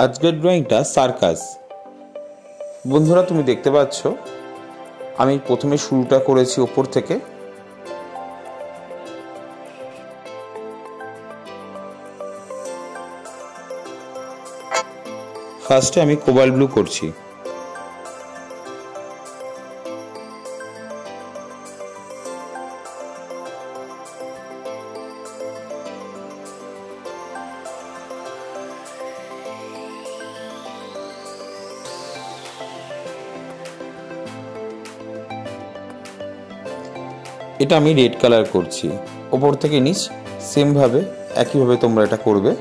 আজকের ড্রয়িংটা সার্কাস। বন্ধুরা, তুমি দেখতে পাচ্ছ আমি প্রথমে শুরুটা করেছি ওপর থেকে। ফার্স্টে আমি কোবাল্ট ব্লু করছি। এটা আমি রেড কালার করছি। ওপর থেকে নিচ সেম ভাবে একইভাবে তোমরা এটা করবে।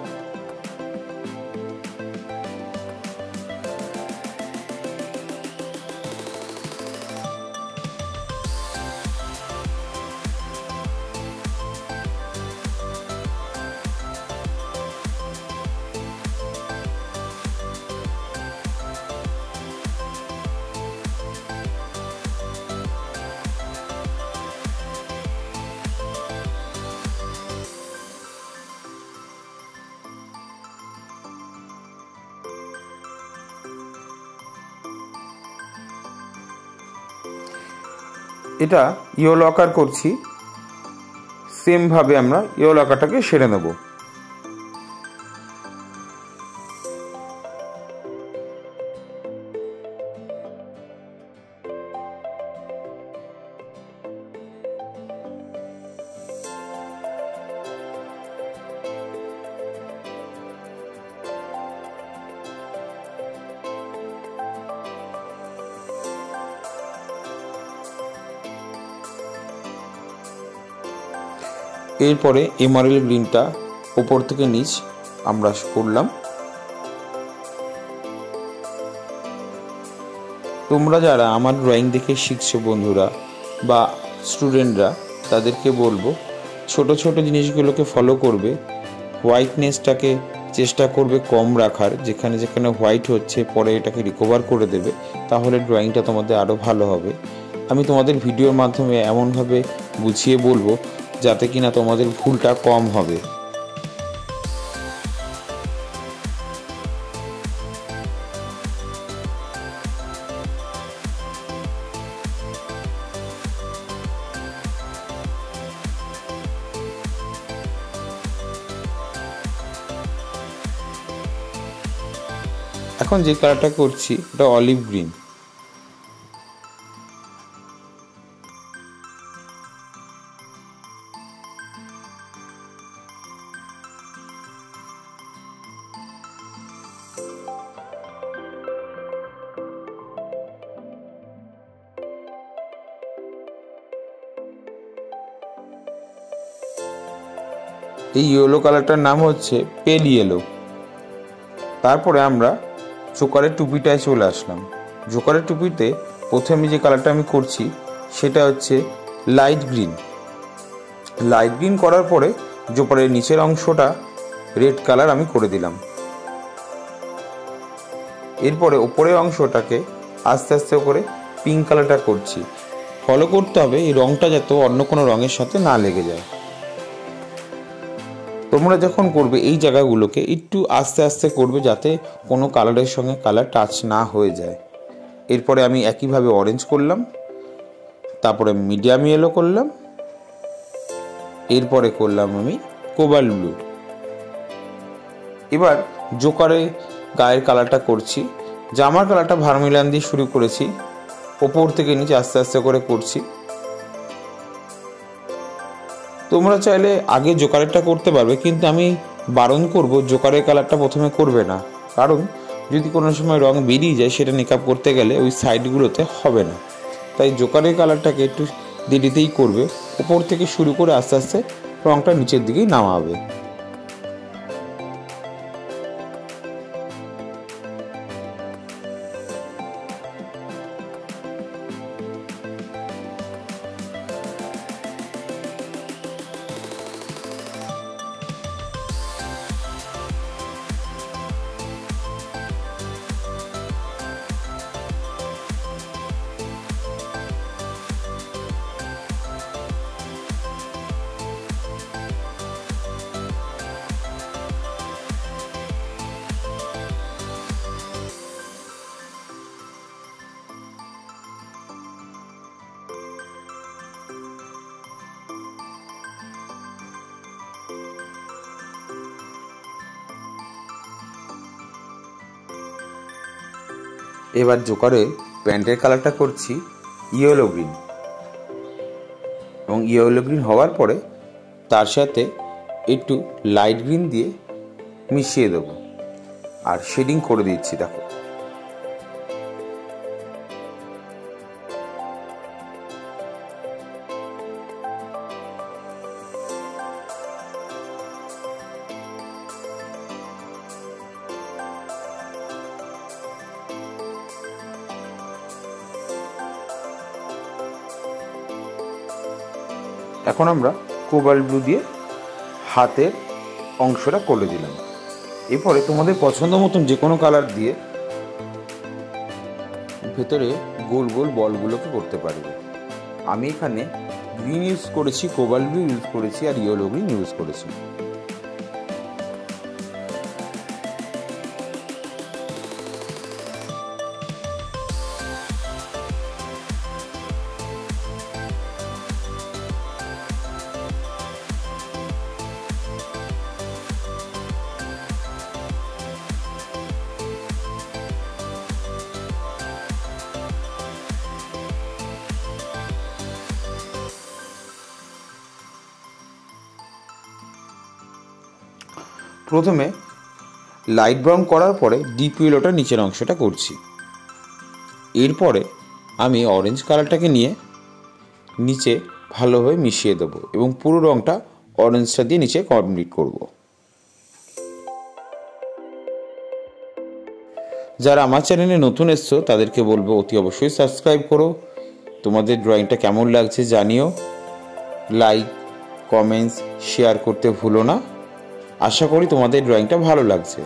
এটা ইয়েলো আকার করছি। সেম ভাবে আমরা ইয়েলো আকারটাকে সেরে নেব। এরপরে এমারেল গ্রিনটা ওপর থেকে নিচ আমরা করলাম। তোমরা যারা আমার ড্রয়িং দেখে শিখছো বন্ধুরা বা স্টুডেন্টরা, তাদেরকে বলবো ছোট ছোট জিনিসগুলোকে ফলো করবে। হোয়াইটনেসটাকে চেষ্টা করবে কম রাখার, যেখানে যেখানে হোয়াইট হচ্ছে পরে এটাকে রিকভার করে দেবে, তাহলে ড্রয়িংটা তোমাদের আরও ভালো হবে। আমি তোমাদের ভিডিওর মাধ্যমে এমনভাবে বুঝিয়ে বলবো যাতে কিনা তোমাদের ভুলটা কম হবে। এখন যে কালারটা করছি এটা অলিভ গ্রিন। এই ইয়েলো কালারটার নাম হচ্ছে পেল ইয়েলো। তারপরে আমরা জোকারের টুপিটায় চলে আসলাম। জোকারের টুপিতে প্রথমে যে কালারটা আমি করছি সেটা হচ্ছে লাইট গ্রিন। লাইট গ্রিন করার পরে জোকারের নিচের অংশটা রেড কালার আমি করে দিলাম। এরপরে ওপরের অংশটাকে আস্তে আস্তে করে পিঙ্ক কালারটা করছি। ফলো করতে হবে এই রঙটা যাতে অন্য কোনো রঙের সাথে না লেগে যায়। তোমরা যখন করবে এই জায়গাগুলোকে একটু আস্তে আস্তে করবে যাতে কোনো কালারের সঙ্গে কালার টাচ না হয়ে যায়। এরপরে আমি একইভাবে অরেঞ্জ করলাম, তারপরে মিডিয়াম ইয়েলো করলাম, এরপরে করলাম আমি কোবাল্ট ব্লু। এবার জোকারের গায়ের কালারটা করছি। জামার কালারটা ভার্মিলান দিয়ে শুরু করেছি, ওপর থেকে নিচে আস্তে আস্তে করে করছি। তোমরা চাইলে আগে জোকারেরটা করতে পারবে, কিন্তু আমি বারণ করব জোকারের কালারটা প্রথমে করবে না, কারণ যদি কোনো সময় রং বেরিয়ে যায় সেটা মেকআপ করতে গেলে ওই সাইডগুলোতে হবে না। তাই জোকারের কালারটাকে একটু দেরিতেই করবে, উপর থেকে শুরু করে আস্তে আস্তে রংটা নিচের দিকেই নামাবে। এবার জোকারে প্যান্টের কালারটা করছি ইয়েলো গ্রিন, এবং ইয়েলো গ্রিন হওয়ার পরে তার সাথে একটু লাইট গ্রিন দিয়ে মিশিয়ে দেবো আর শেডিং করে দিচ্ছি। দেখো এখন আমরা কোবাল্ট ব্লু দিয়ে হাতের অংশটা করে দিলাম। এরপরে তোমাদের পছন্দ মতন যে কোনো কালার দিয়ে ভেতরে গোল গোল বলগুলোকে করতে পারবে। আমি এখানে গ্রিন ইউজ করেছি, কোবাল্ট ব্লু ইউজ করেছি আর ইয়েলো গ্রিন ইউজ করেছি। প্রথমে লাইট ব্রাউন করার পরে ডিপ ইয়েলোটা নিচের অংশটা করছি। এরপরে আমি অরেঞ্জ কালারটাকে নিয়ে নিচে ভালোভাবে মিশিয়ে দেবো এবং পুরো রঙটা অরেঞ্জটা দিয়ে নিচে কমপ্লিট করব। যারা আমার চ্যানেলে নতুন এসছো তাদেরকে বলবো অতি অবশ্যই সাবস্ক্রাইব করো। তোমাদের ড্রয়িংটা কেমন লাগছে জানিও, লাইক কমেন্টস শেয়ার করতে ভুলো না। আশা করি তোমাদের ড্রয়িংটা ভালো লাগছে।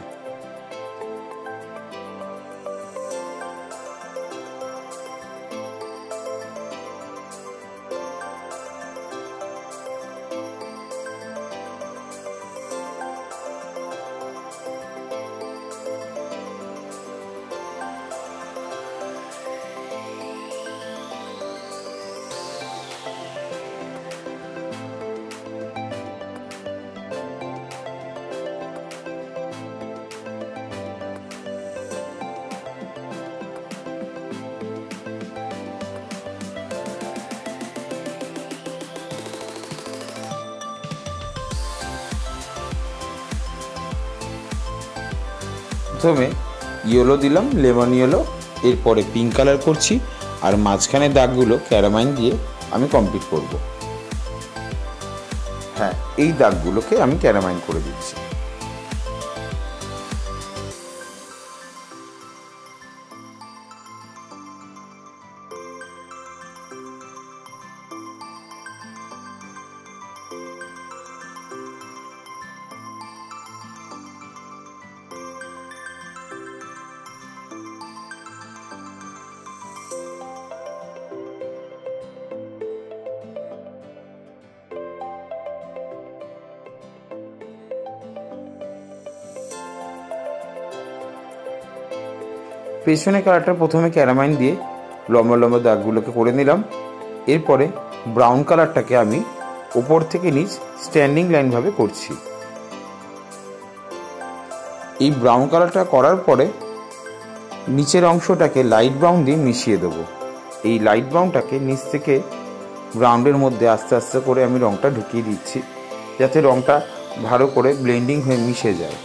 প্রথমে ইয়েলো দিলাম, লেমন ইয়েলো, এরপরে পিঙ্ক কালার করছি আর মাঝখানে দাগগুলো ক্যারামাইন দিয়ে আমি কমপ্লিট করব। হ্যাঁ, এই দাগগুলোকে আমি ক্যারামাইন করে দিচ্ছি। পেছনে কালারটা প্রথমে ক্যারামাইন দিয়ে লম্বা লম্বা দাগগুলোকে করে নিলাম। এরপরে ব্রাউন কালারটাকে আমি ওপর থেকে নিচ স্ট্যান্ডিং লাইনভাবে করছি। এই ব্রাউন কালারটা করার পরে নিচের অংশটাকে লাইট ব্রাউন দিয়ে মিশিয়ে দেবো। এই লাইট ব্রাউনটাকে নিচ থেকে ব্রাউনের মধ্যে আস্তে আস্তে করে আমি রঙটা ঢুকিয়ে দিচ্ছি, যাতে রঙটা ভালো করে ব্লেন্ডিং হয়ে মিশে যায়।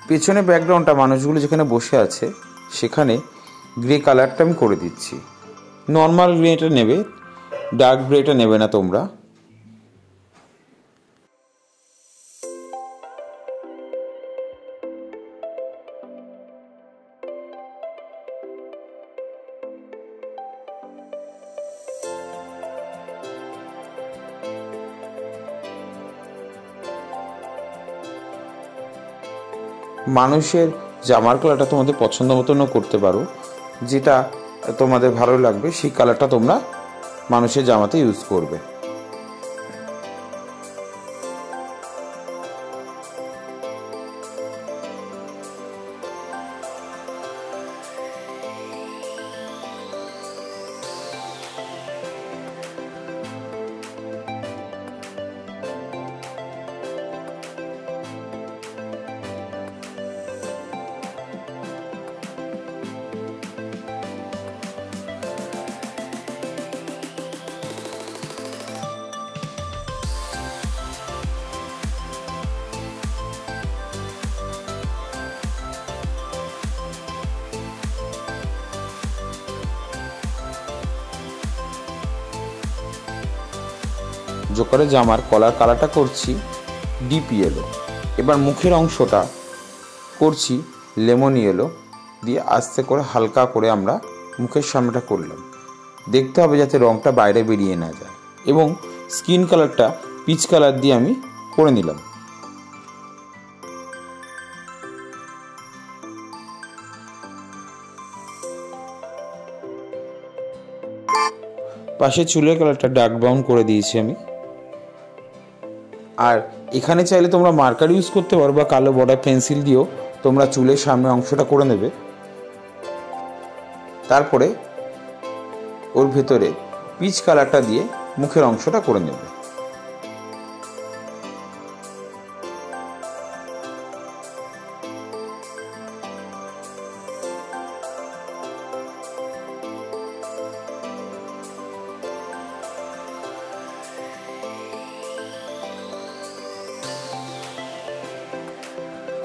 পেছনে ব্যাকগ্রাউন্ডটা মানুষগুলো যেখানে বসে আছে সেখানে গ্রে কালারটা আমি করে দিচ্ছি। নর্মাল গ্রেটা নেবে, ডার্ক গ্রেটা নেবে না তোমরা। মানুষের জামার কালারটা তোমাদের পছন্দ মতনও করতে পারো, যেটা তোমাদের ভালো লাগবে সেই কালারটা তোমরা মানুষের জামাতে ইউজ করবে। জোকারের জামার কলার কালারটা করছি ডিপ ইয়েলো। এবার মুখের অংশটা করছি লেমন ইয়েলো দিয়ে আস্তে করে হালকা করে আমরা মুখের সামনেটা করলাম। দেখতে হবে যাতে রঙটা বাইরে বেরিয়ে না যায়। এবং স্কিন কালারটা পিচ কালার দিয়ে আমি করে নিলাম। পাশে চুলের কালারটা ডার্ক ব্রাউন করে দিয়েছি আমি। আর এখানে চাইলে তোমরা মার্কার ইউজ করতে পারো বা কালো বর্ডার পেন্সিল দিয়েও তোমরা চুলের সামনে অংশটা করে নেবে। তারপরে ওর ভেতরে পিচ কালারটা দিয়ে মুখের অংশটা করে নেবে।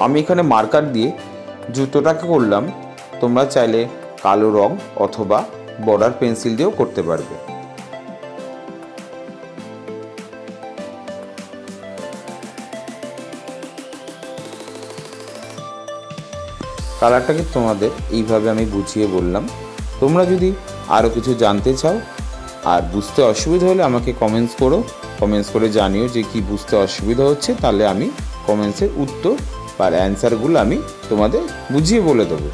আমি এখানে মার্কার দিয়ে জুতোটাকে করলাম। তোমরা চাইলে কালো রং অথবা বর্ডার পেন্সিল দিয়েও করতে পারবে। কালারটাকে তোমাদের এইভাবে আমি বুঝিয়ে বললাম। তোমরা যদি আরও কিছু জানতে চাও আর বুঝতে অসুবিধা হলে আমাকে কমেন্টস করো, কমেন্টস করে জানিও যে কি বুঝতে অসুবিধা হচ্ছে, তাহলে আমি কমেন্টসের উত্তর বা অ্যান্সারগুলো আমি তোমাদের বুঝিয়ে বলে দেবো।